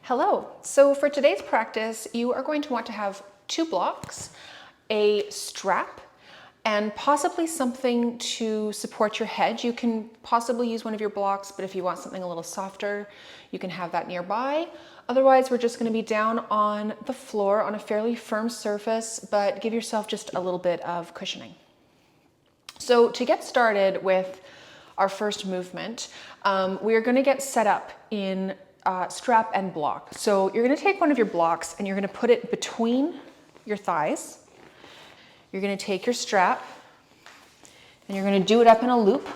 Hello. So for today's practice, you are going to want to have 2 blocks, a strap, and possibly something to support your head. You can possibly use one of your blocks, but if you want something a little softer, you can have that nearby. Otherwise, we're just going to be down on the floor on a fairly firm surface, but give yourself just a little bit of cushioning. So to get started with our first movement, we are going to get set up in strap and block. So you're going to take one of your blocks and you're going to put it between your thighs. You're going to take your strap and you're going to do it up in a loop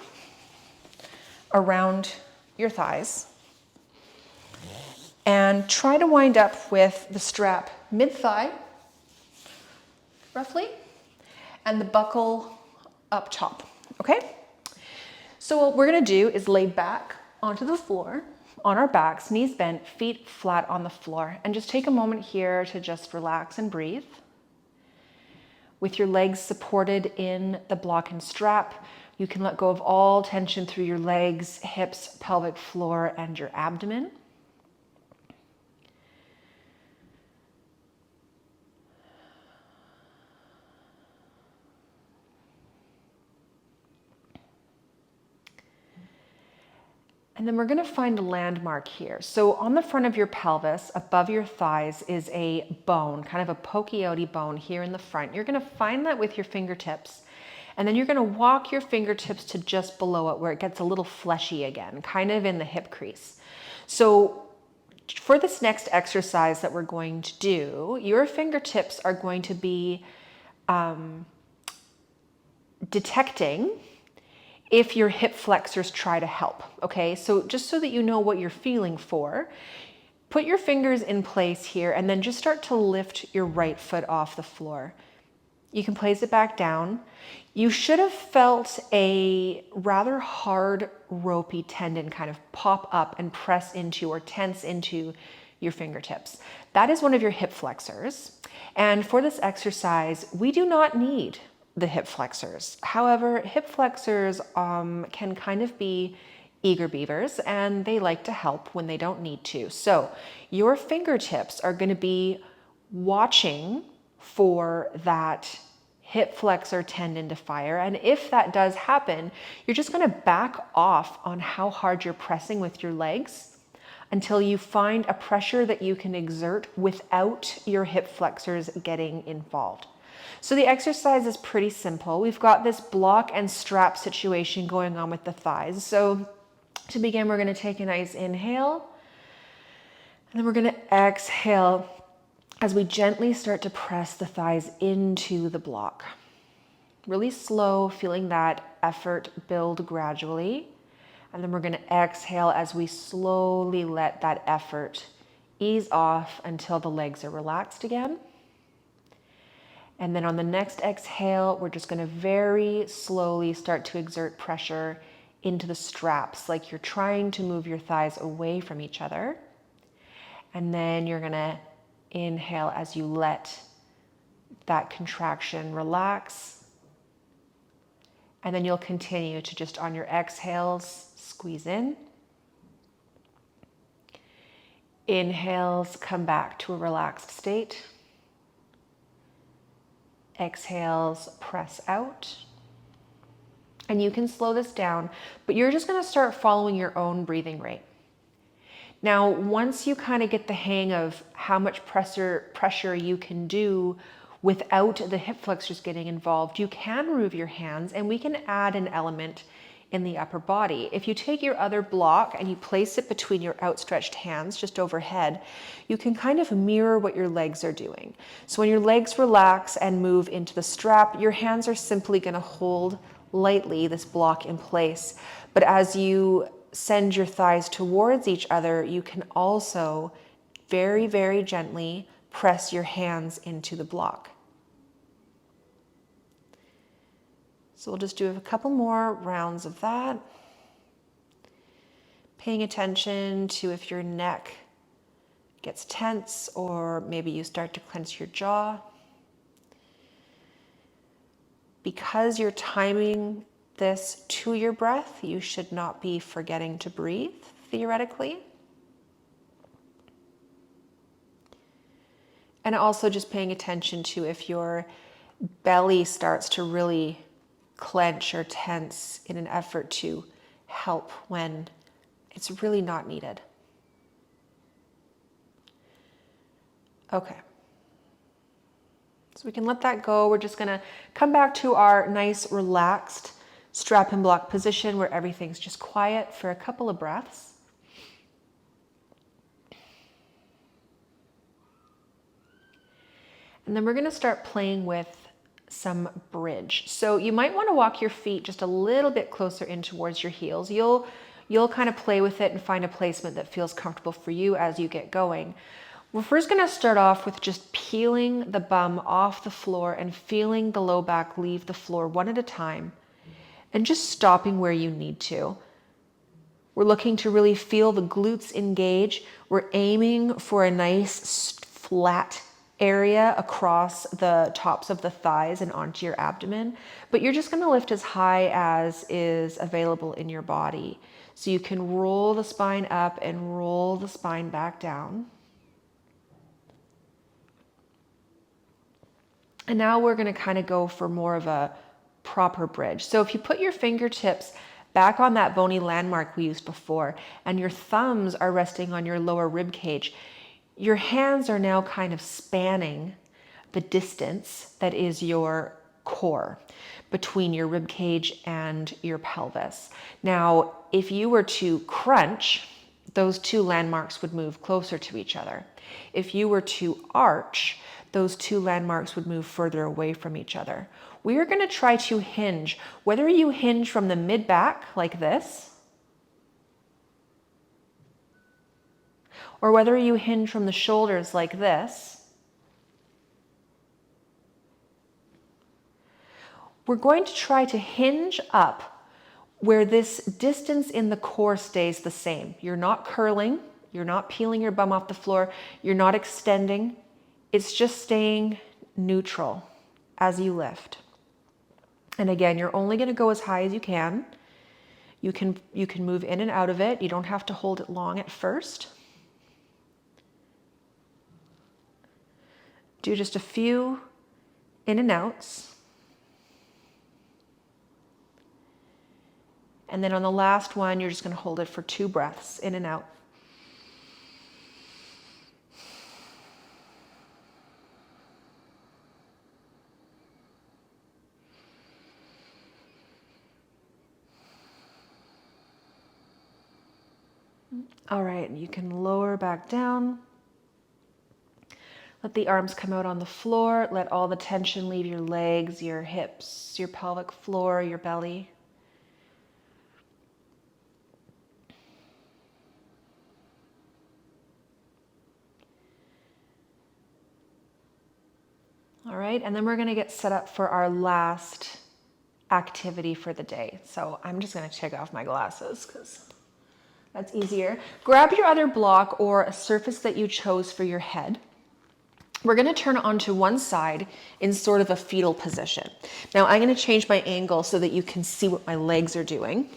around your thighs. And try to wind up with the strap mid-thigh, roughly, and the buckle up top, okay? So what we're going to do is lay back onto the floor, on our backs, knees bent, feet flat on the floor, and just take a moment here to just relax and breathe. With your legs supported in the block and strap, you can let go of all tension through your legs, hips, pelvic floor, and your abdomen. And then we're going to find a landmark here. So on the front of your pelvis, above your thighs, is a bone, kind of a pokey outy bone here in the front. You're going to find that with your fingertips. And then you're going to walk your fingertips to just below it where it gets a little fleshy again, kind of in the hip crease. So for this next exercise that we're going to do, your fingertips are going to be detecting if your hip flexors try to help, okay? So just so that you know what you're feeling for, put your fingers in place here and then just start to lift your right foot off the floor. You can place it back down. You should have felt a rather hard, ropey tendon kind of pop up and press into or tense into your fingertips. That is one of your hip flexors. And for this exercise, we do not need the hip flexors. However, hip flexors can kind of be eager beavers and they like to help when they don't need to. So your fingertips are going to be watching for that hip flexor tendon to fire. And if that does happen, you're just going to back off on how hard you're pressing with your legs until you find a pressure that you can exert without your hip flexors getting involved. So the exercise is pretty simple. We've got this block and strap situation going on with the thighs. So to begin, we're going to take a nice inhale, and then we're going to exhale as we gently start to press the thighs into the block. Really slow, feeling that effort build gradually. And then we're going to exhale as we slowly let that effort ease off until the legs are relaxed again. And then on the next exhale, we're just going to very slowly start to exert pressure into the straps, like you're trying to move your thighs away from each other. And then you're going to inhale as you let that contraction relax. And then you'll continue to just on your exhales, squeeze in. Inhales, come back to a relaxed state. Exhales, press out. And you can slow this down, but you're just going to start following your own breathing rate. Now, once you kind of get the hang of how much pressure you can do without the hip flexors getting involved, you can remove your hands and we can add an element in the upper body. If you take your other block and you place it between your outstretched hands just overhead, you can kind of mirror what your legs are doing. So when your legs relax and move into the strap, your hands are simply going to hold lightly this block in place. But as you send your thighs towards each other, you can also very, very gently press your hands into the block. So we'll just do a couple more rounds of that. Paying attention to if your neck gets tense or maybe you start to clench your jaw. Because you're timing this to your breath, you should not be forgetting to breathe, theoretically. And also just paying attention to if your belly starts to really clench or tense in an effort to help when it's really not needed. Okay. So we can let that go. We're just gonna come back to our nice relaxed strap and block position where everything's just quiet for a couple of breaths. And then we're gonna start playing with some bridge. So you might wanna walk your feet just a little bit closer in towards your heels. You'll kind of play with it and find a placement that feels comfortable for you as you get going. We're first gonna start off with just peeling the bum off the floor and feeling the low back leave the floor one at a time and just stopping where you need to. We're looking to really feel the glutes engage. We're aiming for a nice flat area across the tops of the thighs and onto your abdomen, but you're just gonna lift as high as is available in your body. So you can roll the spine up and roll the spine back down. And now we're gonna kind of go for more of a proper bridge. So if you put your fingertips back on that bony landmark we used before, and your thumbs are resting on your lower rib cage, your hands are now kind of spanning the distance that is your core between your rib cage and your pelvis. Now, if you were to crunch, those two landmarks would move closer to each other. If you were to arch, those two landmarks would move further away from each other. We are going to try to hinge, whether you hinge from the mid-back like this, or whether you hinge from the shoulders like this. We're going to try to hinge up where this distance in the core stays the same. You're not curling, you're not peeling your bum off the floor, you're not extending. It's just staying neutral as you lift. And again, you're only going to go as high as you can. You can move in and out of it. You don't have to hold it long at first. Do just a few in and outs. And then on the last one, you're just going to hold it for 2 breaths in and out. All right, you can lower back down. Let the arms come out on the floor. Let all the tension leave your legs, your hips, your pelvic floor, your belly. All right, and then we're gonna get set up for our last activity for the day. So I'm just gonna take off my glasses because that's easier. Grab your other block or a surface that you chose for your head. We're gonna turn onto one side in sort of a fetal position. Now I'm gonna change my angle so that you can see what my legs are doing.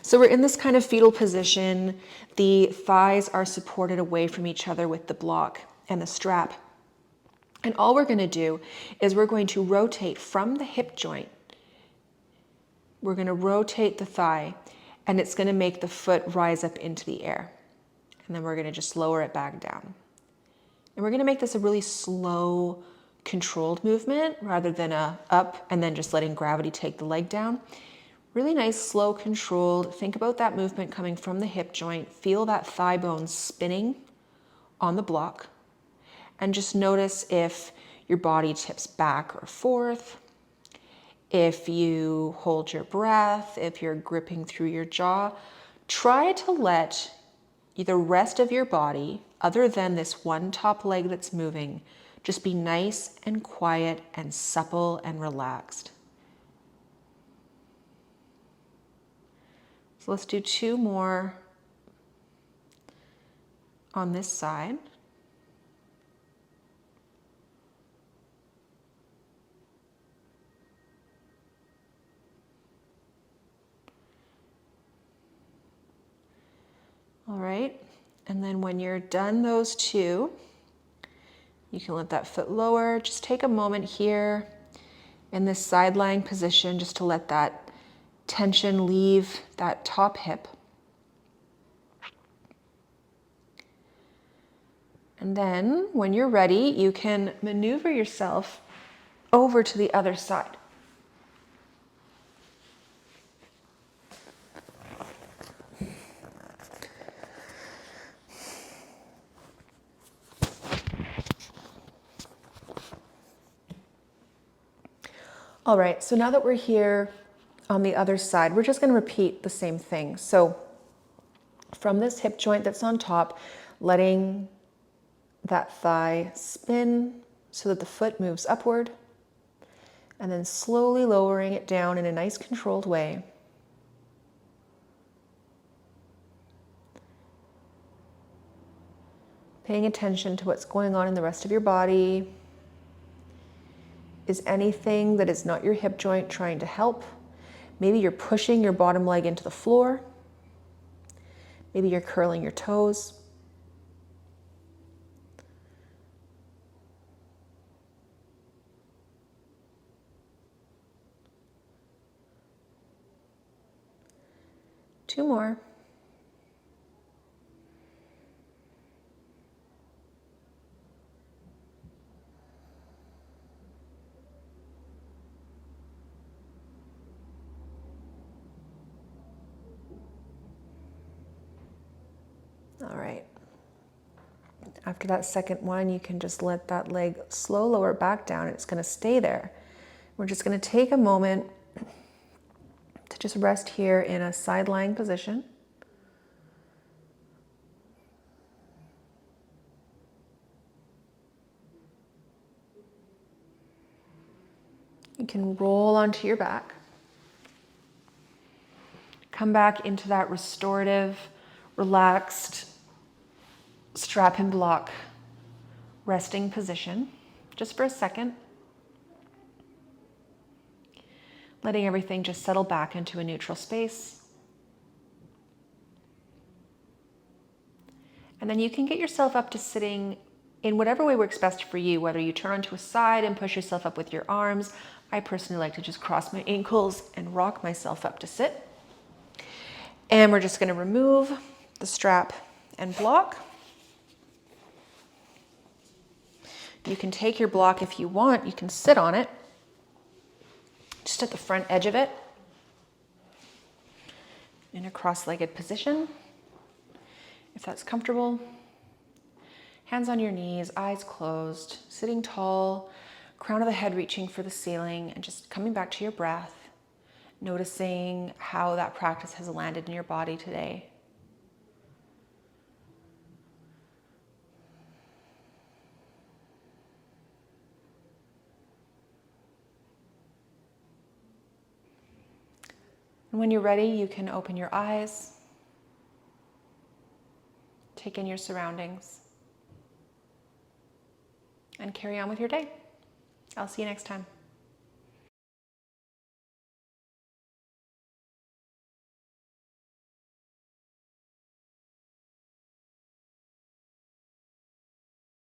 So we're in this kind of fetal position. The thighs are supported away from each other with the block and the strap. And all we're gonna do is we're going to rotate from the hip joint. We're gonna rotate the thigh, and it's gonna make the foot rise up into the air. And then we're gonna just lower it back down. And we're gonna make this a really slow, controlled movement rather than a up and then just letting gravity take the leg down. Really nice, slow, controlled. Think about that movement coming from the hip joint. Feel that thigh bone spinning on the block. And just notice if your body tips back or forth, if you hold your breath, if you're gripping through your jaw. Try to let the rest of your body, other than this one top leg that's moving, just be nice and quiet and supple and relaxed. So let's do 2 more on this side. All right, And then when you're done those two, you can let that foot lower. Just take a moment here in this side lying position just to let that tension leave that top hip. And then when you're ready, you can maneuver yourself over to the other side. All right, so now that we're here on the other side, we're just going to repeat the same thing. So from this hip joint that's on top, letting that thigh spin so that the foot moves upward, and then slowly lowering it down in a nice controlled way. Paying attention to what's going on in the rest of your body. Is anything that is not your hip joint trying to help? Maybe you're pushing your bottom leg into the floor. Maybe you're curling your toes. Two more. All right. After that second one, you can just let that leg slow lower back down. It's going to stay there. We're just going to take a moment to just rest here in a side lying position. You can roll onto your back. Come back into that restorative, relaxed, strap and block resting position, just for a second. Letting everything just settle back into a neutral space. And then you can get yourself up to sitting in whatever way works best for you, whether you turn onto a side and push yourself up with your arms. I personally like to just cross my ankles and rock myself up to sit. And we're just going to remove the strap and block. You can take your block if you want. You can sit on it, just at the front edge of it, in a cross-legged position, if that's comfortable. Hands on your knees, eyes closed, sitting tall, crown of the head reaching for the ceiling, and just coming back to your breath, noticing how that practice has landed in your body today. And when you're ready, you can open your eyes, take in your surroundings, and carry on with your day. I'll see you next time.